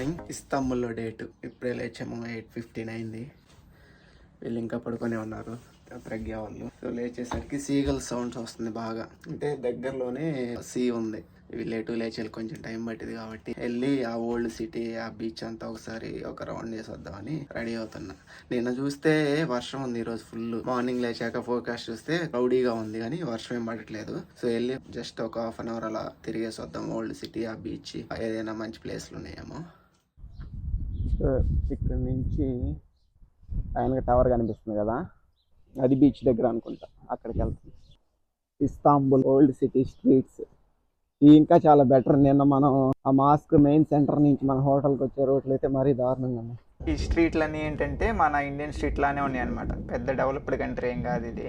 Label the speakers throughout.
Speaker 1: Morning. ఇస్తాంబుల్లో date. ఇప్పుడే లేచాము, 8:15 అయింది. వీళ్ళు ఇంకా పడుకొని ఉన్నారు, ప్రజ్ఞ వాళ్ళు. సో లేచేసరికి సీగల్ సౌండ్స్ వస్తుంది బాగా. అంటే దగ్గరలోనే సీ ఉంది. వీళ్ళు లేచి కొంచెం టైం పట్టింది కాబట్టి వెళ్ళి ఆ ఓల్డ్ సిటీ, ఆ బీచ్ అంతా ఒకసారి ఒక రౌండ్ చేసి వద్దామని రెడీ అవుతున్నా. నిన్న చూస్తే వర్షం ఉంది, ఈరోజు ఫుల్. మార్నింగ్ లేచాక ఫోర్కాస్ట్ చూస్తే క్లౌడీగా ఉంది కానీ వర్షం ఏం పడట్లేదు. సో వెళ్ళి జస్ట్ ఒక 1/2 అవర్ అలా తిరిగేసి వద్దాం. ఓల్డ్ సిటీ, ఆ బీచ్, ఏదైనా మంచి ప్లేస్లు ఉన్నాయేమో. సో ఇక్కడ నుంచి ఆయన టవర్ కనిపిస్తుంది కదా, అది బీచ్ దగ్గర అనుకుంటా. అక్కడికి వెళ్తాం. ఇస్తాంబుల్ ఓల్డ్ సిటీ స్ట్రీట్స్ ఇంకా చాలా బెటర్. నిన్న మనం ఆ మాస్క్ మెయిన్ సెంటర్ నుంచి మన హోటల్కి వచ్చే రోడ్లు అయితే మరీ దారుణంగా ఉన్నాయి.
Speaker 2: ఈ స్ట్రీట్లన్నీ ఏంటంటే మన ఇండియన్ స్ట్రీట్ లానే ఉన్నాయి అనమాట. పెద్ద డెవలప్డ్ కంట్రీ ఏం కాదు ఇది.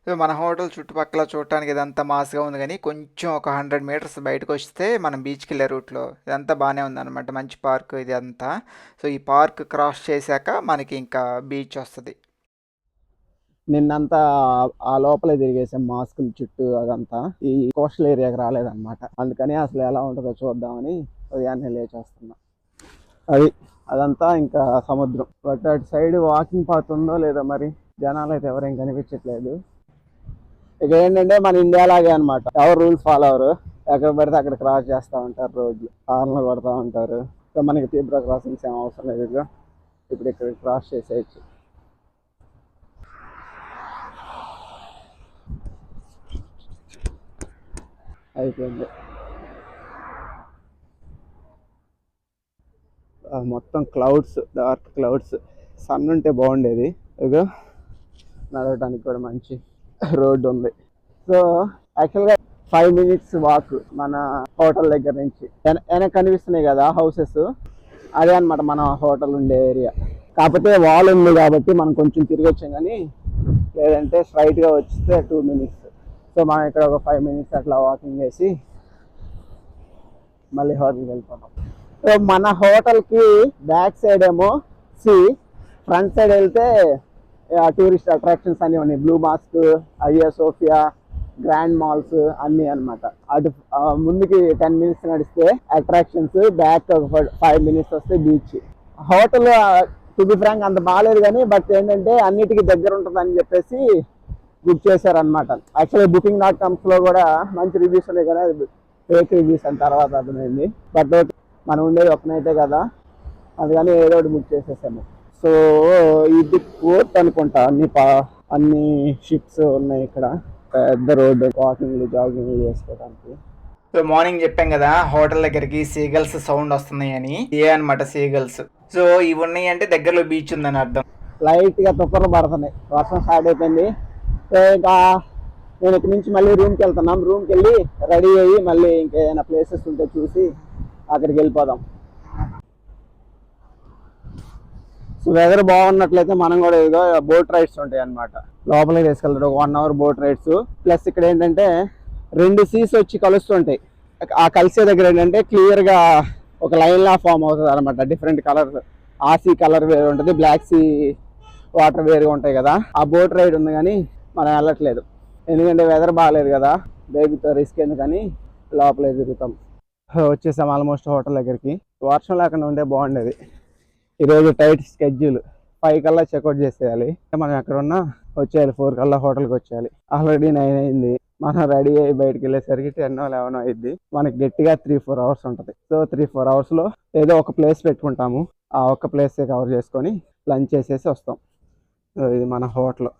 Speaker 2: సో మన హోటల్ చుట్టుపక్కల చూడటానికి ఇదంతా మాస్గా ఉంది, కానీ కొంచెం ఒక 100 మీటర్స్ బయటకు వస్తే మనం బీచ్కి వెళ్ళే రూట్లో ఇదంతా బాగానే ఉందన్నమాట. మంచి పార్క్ ఇది అంతా. సో ఈ పార్క్ క్రాస్ చేశాక మనకి ఇంకా బీచ్ వస్తుంది.
Speaker 1: నిన్నంతా ఆ లోపలే తిరిగేసాం మాస్కుల చుట్టూ. అదంతా ఈ కోస్టల్ ఏరియాకి రాలేదన్నమాట. అందుకని అసలు ఎలా ఉంటుందో చూద్దామని ఉదయాన్నే లేచి వస్తున్నా. అదంతా ఇంకా సముద్రం. బట్ అటు సైడ్ వాకింగ్ పాత్ ఉందో లేదో మరి. జనాలు అయితే ఎవరేం కనిపించట్లేదు. ఇక ఏంటంటే మన ఇండియా లాగే అనమాట, ఎవరు రూల్స్ ఫాలో అవరు. ఎక్కడ పడితే అక్కడ క్రాస్ చేస్తూ ఉంటారు, రోడ్లు హార్న్లు కొడతా ఉంటారు. సో మనకి జీబ్రా క్రాసింగ్స్ ఏం అవసరం లేదు. ఇప్పుడు ఇక్కడ క్రాస్ చేసేయచ్చు. అయిపోయింది. మొత్తం క్లౌడ్స్, డార్క్ క్లౌడ్స్. సన్ ఉంటే బాగుండేది. ఇక నడవడానికి కూడా మంచి రోడ్డు ఉంది. సో యాక్చువల్గా 5 minutes వాక్ మన హోటల్ దగ్గర నుంచి. వెనక కనిపిస్తున్నాయి కదా హౌసెస్, అదే అనమాట మన హోటల్ ఉండే ఏరియా. కాకపోతే వాల్ ఉంది కాబట్టి మనం కొంచెం తిరిగి వచ్చాం, కానీ లేదంటే స్ట్రైట్గా వస్తే 2 minutes. సో మనం ఇక్కడ ఒక 5 minutes అట్లా వాకింగ్ చేసి మళ్ళీ హోటల్కి వెళ్ళిపోతాం. సో మన హోటల్కి బ్యాక్ సైడ్ ఏమో సి, ఫ్రంట్ సైడ్ వెళ్తే టూరిస్ట్ అట్రాక్షన్స్ అన్నీ ఉన్నాయి. బ్లూ మాస్క్, అయ్యా సోఫియా, గ్రాండ్ మాల్స్ అన్నీ అనమాట. అటు ముందుకి 10 minutes నడిస్తే అట్రాక్షన్స్, బ్యాక్ ఒక 5 minutes వస్తే beach. Hotel to be frank అంత బాగాలేదు కానీ, బట్ ఏంటంటే అన్నిటికీ దగ్గర ఉంటుందని చెప్పేసి బుక్ చేశారనమాట. యాక్చువల్లీ Booking.comలో కూడా మంచి రివ్యూస్ ఉన్నాయి కదా, ఫేక్ రివ్యూస్ అని తర్వాత అర్థమైంది. బట్ మనం ఉండేది ఒక్కనైతే కదా, అందుకని ఏదో ఒకటి బుక్ చేసేసాము. సో ఇది కోర్ట్ అనుకుంటా. అన్ని షిప్స్ ఉన్నాయి ఇక్కడ. పెద్ద రోడ్డు, వాకింగ్ జాగింగ్ చేసుకోవడానికి.
Speaker 2: సో మార్నింగ్ చెప్పాం కదా హోటల్ దగ్గరికి సీగల్స్ సౌండ్ వస్తున్నాయి అని. ఏ అనమాట సీగల్స్. సో ఇవి ఉన్నాయి అంటే దగ్గరలో బీచ్ ఉందని అర్థం.
Speaker 1: లైట్గా తుప్పర్లు పడుతున్నాయి, వర్షం స్టార్ట్ అయిపోయింది. సో ఇంకా నేను ఇక్కడి నుంచి మళ్ళీ రూమ్కి వెళ్తున్నాం. రూమ్కి వెళ్ళి రెడీ అయ్యి మళ్ళీ ఇంకేదైనా ప్లేసెస్ ఉంటే చూసి అక్కడికి వెళ్ళిపోదాం. సో వెదర్ బాగున్నట్లయితే మనం కూడా ఏదో బోట్ రైడ్స్ ఉంటాయి అనమాట, లోపలికి తీసుకెళ్తారు. ఒక 1 hour బోట్ రైడ్స్. ప్లస్ ఇక్కడ ఏంటంటే 2 సీస్ వచ్చి కలుస్తుంటాయి. ఆ కలిసే దగ్గర ఏంటంటే క్లియర్గా ఒక లైన్ లా ఫామ్ అవుతుంది అనమాట. డిఫరెంట్ కలర్స్, ఆ సీ కలర్ వేరు ఉంటుంది, బ్లాక్ సీ వాటర్ వేరుగా ఉంటాయి కదా. ఆ బోట్ రైడ్ ఉంది కానీ మనం వెళ్ళట్లేదు, ఎందుకంటే వెదర్ బాగాలేదు కదా. బేబీతో రిస్క్ ఎందుకని లోపలే తిరుగుతాం. వచ్చేసాం ఆల్మోస్ట్ హోటల్ దగ్గరికి. వర్షం లేకుండా ఉంటే బాగుండేది. ఈరోజు టైట్ స్కెడ్యూల్. 5 కల్లా చెక్అవుట్ చేసేయాలి. మనం ఎక్కడ ఉన్నా వచ్చేయాలి, 4 కల్లా హోటల్కి వచ్చేయాలి. ఆల్రెడీ 9 అయింది. మనం రెడీ అయ్యి బయటకు వెళ్ళేసరికి 10 or 11 అయింది. మనకి గట్టిగా 3-4 hours ఉంటుంది. సో 3-4 hours ఏదో ఒక ప్లేస్ పెట్టుకుంటాము. ఆ ఒక్క ప్లేస్ కవర్ చేసుకొని లంచ్ చేసేసి వస్తాం. ఇది మన హోటల్.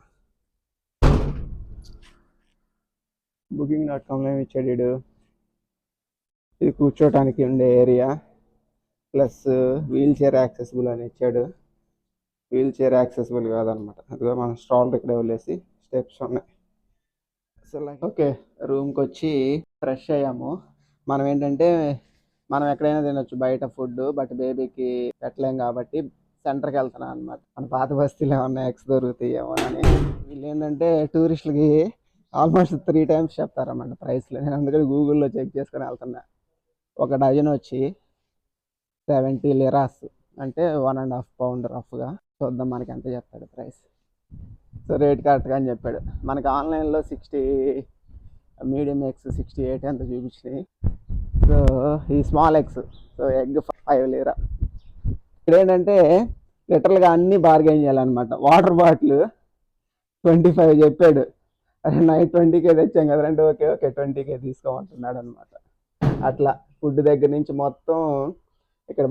Speaker 1: Booking.comలో ఏమి ఇచ్చాడు, ఇది కూర్చోటానికి ఉండే area, plus wheel chair accessible అని ఇచ్చాడు. వీల్ చైర్ యాక్సెసిబుల్ కాదనమాట. అదిగో మన స్టాల్ ఇక్కడే వదిలేసి స్టెప్స్ ఉన్నాయి. సో ఓకే, రూమ్కి వచ్చి ఫ్రెష్ అయ్యాము. మనం ఏంటంటే మనం ఎక్కడైనా తినొచ్చు బయట ఫుడ్, బట్ బేబీకి పెట్టలేం కాబట్టి సెంటర్కి వెళ్తున్నాం అనమాట. మన పాత బస్తీలో ఏమన్నా ఎగ్స్ దొరుకుతాయేమో అని. వీళ్ళు ఏంటంటే టూరిస్టులకి ఆల్మోస్ట్ 3 times చెప్తారన్నమాట ప్రైస్లో. నేను అందుకని గూగుల్లో చెక్ చేసుకొని వెళ్తున్నా. ఒక డజన్ వచ్చి 70 liras, అంటే 1.5 pound రఫ్గా. చూద్దాం మనకి ఎంత చెప్తాడు ప్రైస్. సో రేట్ కరెక్ట్గా అని చెప్పాడు. మనకి ఆన్లైన్లో 60, మీడియం ఎగ్స్ 68 ఎంత చూపించినాయి. సో ఈ small eggs, so egg 5 lira. ఇక్కడ ఏంటంటే లిటరల్గా అన్ని బార్గెన్ చేయాలన్నమాట. వాటర్ బాటిల్ 25 చెప్పాడు. అరే నైట్ 20K తెచ్చాం కదంటే ఓకే ఓకే 20K తీసుకోమంటున్నాడు అనమాట. అట్లా ఫుడ్ దగ్గర నుంచి మొత్తం ఇక్కడ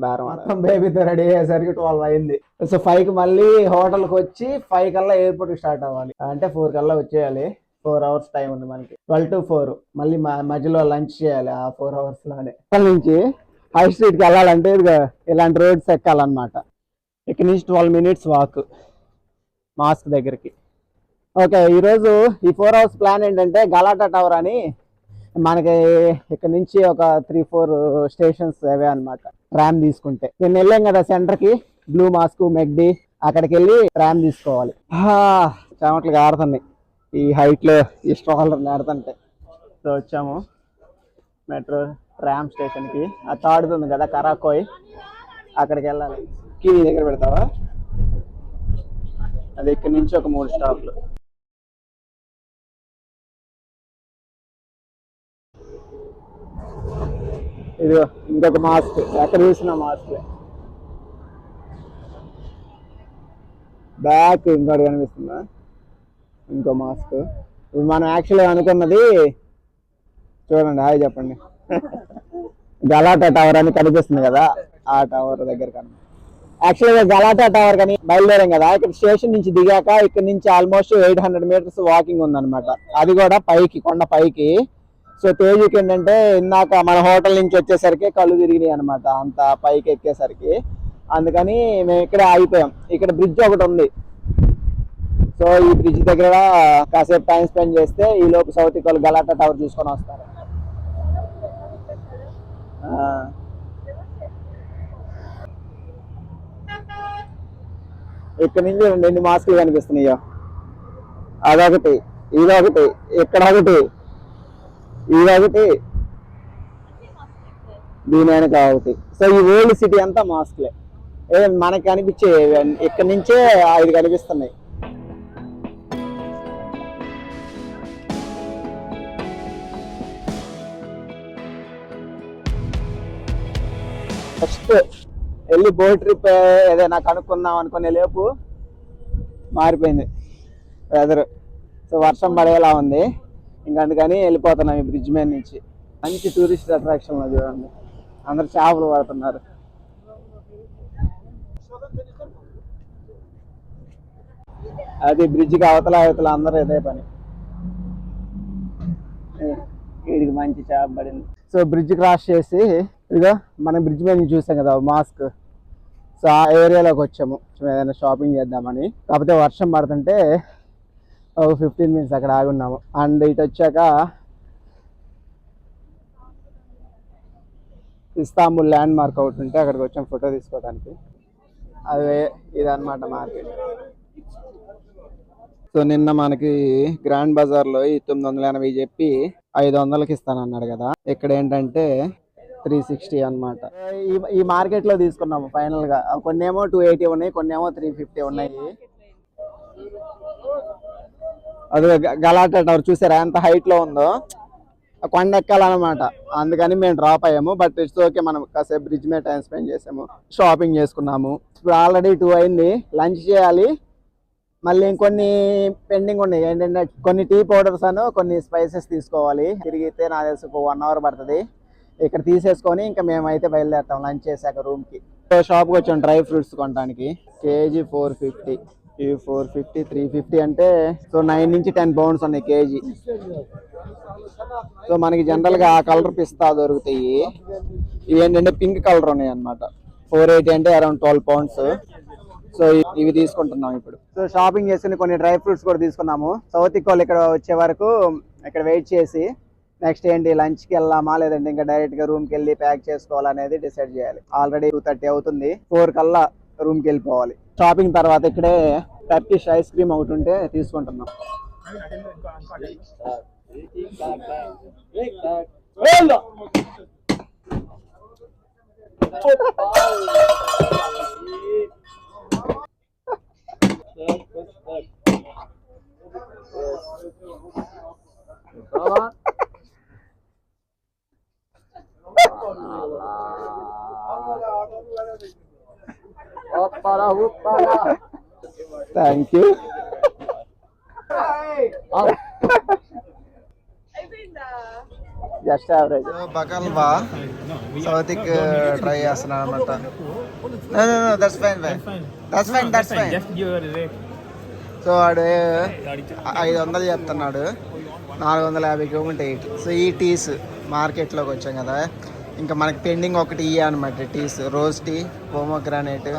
Speaker 1: బేరం మొత్తం బేబీతో రెడీ అయ్యేసరికి 12 అయింది. సో 5కి మళ్ళీ హోటల్కి వచ్చి 5 కల్లా ఎయిర్పోర్ట్కి స్టార్ట్ అవ్వాలి. అంటే 4 కల్లా వచ్చేయాలి. 4 అవర్స్ టైం ఉంది మనకి. 12 to 4 మళ్ళీ మధ్యలో లంచ్ చేయాలి ఆ 4 అవర్స్ లోనే. అక్కడి నుంచి హై స్ట్రీట్కి వెళ్ళాలంటే ఇదిగో ఇలాంటి రోడ్స్ ఎక్కాలన్నమాట. ఇక్కడ నుంచి 12 minutes వాక్ మాస్క్ దగ్గరికి. ఓకే, ఈరోజు ఈ 4 hours ప్లాన్ ఏంటంటే గలాటా టవర్ అని మనకి ఇక్కడ నుంచి ఒక 3-4 స్టేషన్స్ అవే అనమాట. ట్రామ్ తీసుకుంటే నేను వెళ్ళాం కదా సెంటర్కి, బ్లూ మాస్క్ మెగ్డీ, అక్కడికి వెళ్ళి ట్రామ్ తీసుకోవాలి. చెమట్లు ఆడుతున్నాయి ఈ హైట్లో, ఈ స్ట్రాలర్ ఆడుతుంటే. సో వచ్చాము మెట్రో ట్రామ్ స్టేషన్కి. అది తాడుతుంది కదా కరాకోయ్, అక్కడికి వెళ్ళాలి. కీ దగ్గర పెడతావా? అది ఇక్కడ నుంచి ఒక 3 స్టాప్లు. ఇదిగో ఇంకొక మాస్క్, ఎక్కడ చూసిన మాస్క్. బ్యాక్ ఇంకోటి కనిపిస్తుందా? ఇంకో మాస్క్. ఇప్పుడు మనం యాక్చువల్గా అనుకున్నది చూడండి, హాయ్ చెప్పండి. గలాటా టవర్ అని కనిపిస్తుంది కదా, ఆ టవర్ దగ్గర కనిపిస్తుంది. యాక్చువల్గా గలాటా టవర్ కానీ బయలుదేరాం కదా, ఇక్కడ స్టేషన్ నుంచి దిగాక ఇక్కడ నుంచి ఆల్మోస్ట్ 800 meters వాకింగ్ ఉందన్నమాట. అది కూడా పైకి, కొండ పైకి. సో తేజుకి ఏంటంటే ఇందాక మన హోటల్ నుంచి వచ్చేసరికి కళ్ళు తిరిగినాయి అనమాట, అంత పైకి ఎక్కేసరికి. అందుకని మేము ఇక్కడ ఆగిపోయాం. ఇక్కడ బ్రిడ్జ్ ఒకటి ఉంది. సో ఈ బ్రిడ్జ్ దగ్గర కాసేపు టైం స్పెండ్ చేస్తే ఈ లోపు సౌత్ ఈక్వల్ గలాటా టవర్ చూసుకొని వస్తారు. ఇక్కడ నుంచి 2 మాస్కులు కనిపిస్తున్నాయో, అదొకటి, ఇదొకటి, ఇక్కడ ఒకటి, ఇదొకటి, దీని వెనక ఒకటి. సో ఈ ఓల్డ్ సిటీ అంతా మాస్క్లే. మనకి కనిపించే ఇక్కడ నుంచే 5 కనిపిస్తున్నాయి. ఫస్ట్ వెళ్ళి బోట్ ట్రిప్ ఏదైనా కనుక్కుందాం అనుకునే లేపు మారిపోయింది వెదర్. సో వర్షం పడేలా ఉంది. ఇంకా అందుకని వెళ్ళిపోతున్నాం ఈ బ్రిడ్జ్ మీద నుంచి. మంచి టూరిస్ట్ అట్రాక్షన్ చూడండి, అందరు చేపలు పడుతున్నారు. అది బ్రిడ్జ్కి అవతల అవతల అందరూ ఇదే పని. వీడికి మంచి చేప పడింది. సో బ్రిడ్జ్ క్రాస్ చేసి ఇదిగో మనం బ్రిడ్జ్ మీద నుంచి చూసాం కదా మాస్క్. సో ఆ ఏరియాలోకి వచ్చాము ఏదైనా షాపింగ్ చేద్దామని. కాకపోతే వర్షం పడుతుంటే ఒక 15 minutes అక్కడ ఆగున్నాము. అండ్ ఇటు వచ్చాక ఇస్తాంబుల్ ల్యాండ్ మార్క్ ఒకటి ఉంటే అక్కడికి వచ్చాం ఫోటో తీసుకోవడానికి. అదే ఇదన్నమాట మార్కెట్. సో నిన్న మనకి గ్రాండ్ బజార్లో ఈ 980 చెప్పి 500కి ఇస్తానన్నాడు కదా, ఇక్కడ ఏంటంటే 360 అనమాట. ఈ మార్కెట్ లో తీసుకున్నాము ఫైనల్ గా. కొన్నేమో 280 ఉన్నాయి, కొన్నేమో 350 ఉన్నాయి. అదే గలాటా టవర్ చూసారా ఎంత హైట్ లో ఉందో, కొండ ఎక్కాలన్నమాట. అందుకని మేము డ్రాప్ అయ్యాము. బట్ ఇట్స్ ఓకే, మనం కాసేపు బ్రిడ్జ్ మీద టైం స్పెండ్ చేసాము, షాపింగ్ చేసుకున్నాము. ఇప్పుడు ఆల్రెడీ 2 అయింది, లంచ్ చేయాలి. మళ్ళీ ఇంకొన్ని పెండింగ్ ఉన్నాయి. ఏంటంటే కొన్ని టీ పౌడర్స్ అను కొన్ని స్పైసెస్ తీసుకోవాలి. తిరిగితే నాకు తెలిసి ఒక 1 hour పడుతుంది. ఇక్కడ తీసేసుకొని ఇంకా మేమైతే బయలుదేరుతాం లంచ్ చేశాక రూమ్కి. షాప్కి వచ్చాం డ్రై ఫ్రూట్స్ కొనడానికి. కేజీ 450, ఇవి 450, 350 అంటే సో 9 నుంచి 10 pounds ఉన్నాయి కేజీ. సో మనకి జనరల్గా ఆ కలర్ పిస్తా దొరుకుతాయి. ఇవి ఏంటంటే పింక్ కలర్ ఉన్నాయి అనమాట. 480 అంటే అరౌండ్ 12 pounds. సో ఇవి తీసుకుంటున్నాం ఇప్పుడు. సో షాపింగ్ చేసుకుని కొన్ని డ్రై ఫ్రూట్స్ కూడా తీసుకున్నాము. సౌత్ ఈక్వల్ ఇక్కడ వచ్చే వరకు ఇక్కడ వెయిట్ చేసి నెక్స్ట్ ఏంటి లంచ్కి వెళ్దామా లేదంటే ఇంకా డైరెక్ట్గా రూమ్కి వెళ్ళి ప్యాక్ చేసుకోవాలనేది డిసైడ్ చేయాలి. ఆల్రెడీ 2:30 అవుతుంది. 4 కల్లా రూమ్కి వెళ్ళిపోవాలి. షాపింగ్ తర్వాత ఇక్కడే టర్కిష్ ఐస్ క్రీమ్ ఒకటి ఉంటే తీసుకుంటున్నాం. Thank you. Just average. Baklava సౌతిక్ ట్రై చేస్తున్నాను అనమాట. That's fine that's fine that's fine. So వాడు 500 చెప్తున్నాడు, 450 ఉంటాయి. సో ఈ టీస్ మార్కెట్లోకి వచ్చాం కదా, ఇంకా మనకి పెండింగ్ ఒకటి ఇయ్య అనమాట. Teas rose tea, pomegranate,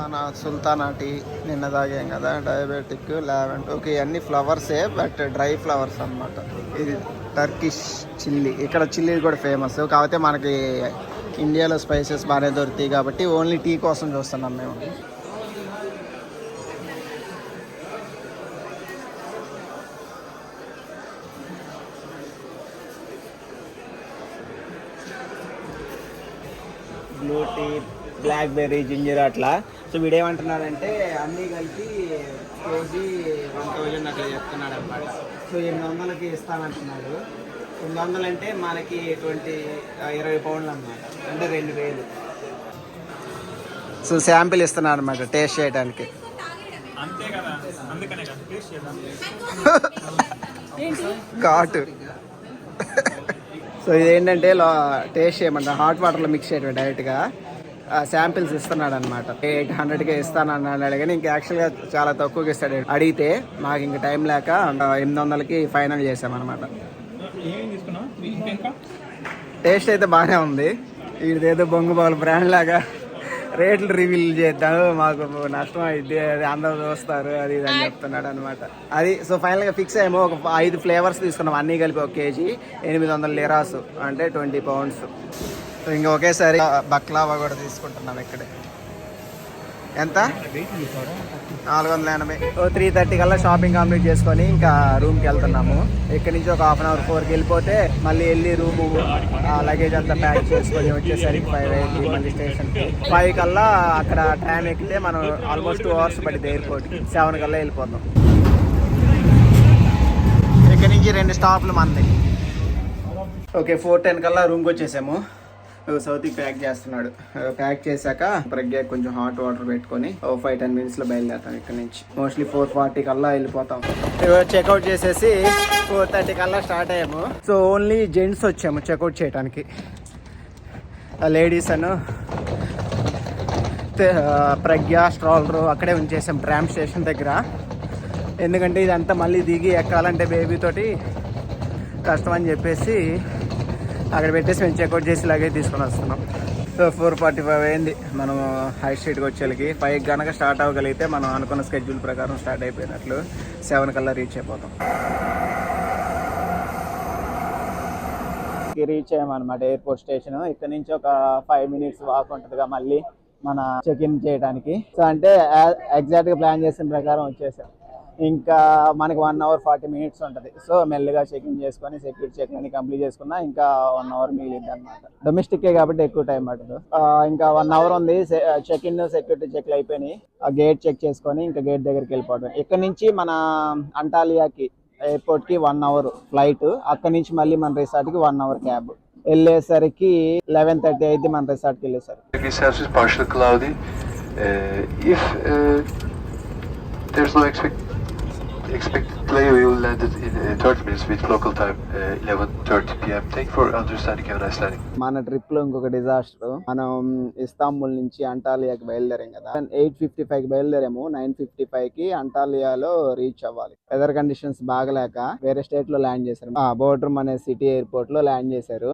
Speaker 1: sultana tea నిన్న తాగాం కదా, డయాబెటిక్, లావెండర్. ఓకే అన్ని ఫ్లవర్సే బట్ డ్రై ఫ్లవర్స్ అనమాట. ఇది టర్కిష్ చిల్లీ. ఇక్కడ చిల్లీ కూడా ఫేమస్, కాకపోతే మనకి ఇండియాలో స్పైసెస్ బాగానే దొరుకుతాయి కాబట్టి ఓన్లీ టీ కోసం చూస్తున్నాం మేము. Blue tea, black berry, ginger అట్లా. సో వీడేమంటున్నాడంటే అన్నీ కలిపి కేజీ 1000 అట్లా చెప్తున్నాడు అనమాట. సో 800కి ఇస్తానంటున్నాడు. 800 అంటే మనకి 20 పౌండ్లు అనమాట, అంటే 2000. సో శాంపిల్ ఇస్తున్నాడు అనమాట టేస్ట్ చేయడానికి. ఘాటు. సో ఇదేంటంటే టేస్ట్ చేయమంట, హాట్ వాటర్లో మిక్స్ చేయడం డైరెక్ట్గా. శాంపిల్స్ ఇస్తున్నాడు అనమాట. 800కే ఇస్తాను అన్నాడు కానీ ఇంకా యాక్చువల్గా చాలా తక్కువకి ఇస్తాడు. అడిగితే మాకు ఇంకా టైం లేక 800కి ఫైనల్ చేసామన్నమాట. టేస్ట్ అయితే బాగానే ఉంది. వీడిదేదో బొంగుబాలు బ్రాండ్ లాగా రేట్లు రివీల్ చేద్దాము, మాకు నష్టం అయింది, అది అందరూ చూస్తారు, అది ఇది అని చెప్తున్నాడు అనమాట. అది సో ఫైనల్గా ఫిక్స్ అయ్యాము. ఒక 5 ఫ్లేవర్స్ తీసుకున్నాం, అన్నీ కలిపి 1 కేజీ 800 లిరాస్, అంటే 20 పౌండ్స్. సో ఇంకా ఒకేసారి బక్లావా కూడా తీసుకుంటున్నాం ఇక్కడే. ఎంత? 480. 3:30 కల్లా షాపింగ్ కంప్లీట్ చేసుకొని ఇంకా రూమ్కి వెళ్తున్నాము. ఇక్కడ నుంచి ఒక 1/2 అవర్ 4కి వెళ్ళిపోతే మళ్ళీ వెళ్ళి రూము లగేజ్ అంతా ప్యాక్ చేసుకొని వచ్చేసరికి 5 అయింది. మళ్ళీ స్టేషన్కి 5 కల్లా అక్కడ ట్రైన్ ఎక్కితే మనం ఆల్మోస్ట్ 2 అవర్స్ పడింది ఎయిర్పోర్ట్కి. 7 కల్లా వెళ్ళిపోతాం. ఇక్కడ నుంచి 2 స్టాప్లు మంది. ఓకే 4:10 కల్లా రూమ్కి వచ్చేసాము. సౌతికి ప్యాక్ చేస్తున్నాడు. ప్యాక్ చేశాక ప్రజ్ఞ కొంచెం హాట్ వాటర్ పెట్టుకొని 5-10 మినిట్స్లో బయలుదేరుతాం ఇక్కడ నుంచి. మోస్ట్లీ 4:40 కల్లా వెళ్ళిపోతాం. చెక్అవుట్ చేసేసి 4:30 కల్లా స్టార్ట్ అయ్యాము. సో ఓన్లీ జెంట్స్ వచ్చాము చెక్అవుట్ చేయడానికి. లేడీస్ అను ప్రజ్ఞ స్ట్రాలరు అక్కడే ఉంచేసాం ట్రామ్ స్టేషన్ దగ్గర. ఎందుకంటే ఇదంతా మళ్ళీ దిగి ఎక్కాలంటే బేబీతోటి కష్టం అని చెప్పేసి అక్కడ పెట్టేసి మేము చెక్అవుట్ చేసి ఇలాగే తీసుకొని వస్తున్నాం. సో 4:45 అయింది మనం హై స్ట్రీట్కి వచ్చేకి. 5 కనుక స్టార్ట్ అవ్వగలిగితే మనం అనుకున్న స్కెడ్యూల్ ప్రకారం స్టార్ట్ అయిపోయినట్లు. 7 కల్లా రీచ్ అయిపోతాం. రీచ్ అయ్యామన్నమాట ఎయిర్పోర్ట్ స్టేషన్. ఇక్కడ నుంచి ఒక 5 మినిట్స్ వాక్ ఉంటుందిగా మళ్ళీ మన చెక్ ఇన్ చేయడానికి. సో అంటే ఎగ్జాక్ట్గా ప్లాన్ చేసిన ప్రకారం వచ్చేసాం. ఇంకా మనకి 1 అవర్ 40 మినిట్స్ ఉంటుంది. సో మెల్లిగా చెక్ఇన్ చేసుకొని సెక్యూరిటీ చెక్ అన్ని కంప్లీట్ చేసుకున్నా ఇంకా 1 అవర్ మిగిలింది అనమాట. డొమెస్టిక్కే కాబట్టి ఎక్కువ టైం పట్టదు. ఇంకా 1 అవర్ ఉంది. చెక్ ఇన్ సెక్యూరిటీ చెక్లు అయిపోయినాయి. ఆ గేట్ చెక్ చేసుకొని ఇంకా గేట్ దగ్గరికి వెళ్ళిపోవడం. ఇక్కడ నుంచి మన అంటాలియాకి ఎయిర్పోర్ట్కి 1 అవర్ ఫ్లైట్. అక్కడ నుంచి మళ్ళీ మన రిసార్ట్కి 1 అవర్ క్యాబ్. వెళ్ళేసరికి 11:30 అయితే మన రిసార్ట్కి వెళ్ళేసరికి.
Speaker 3: Expected delay, we will land it in 30 minutes with local time 11:30 p.m. Thank you for understanding. Have a nice landing.
Speaker 1: మన ట్రిప్ లో ఇంకొక డిజాస్టర్. మనం ఇస్తాంబుల్ నుంచి అంటాలియాకి బయలుదేరాం కదా. 8:55కి బయలుదేరాము. 9:55కి అంటాలియాలో రీచ్ అవ్వాలి. వెదర్ కండిషన్స్ బాగలేక వేరే స్టేట్ లో ల్యాండ్ చేశారు. బోర్డ్రూమ్ అనే సిటీ ఎయిర్పోర్ట్ లో ల్యాండ్ చేశారు.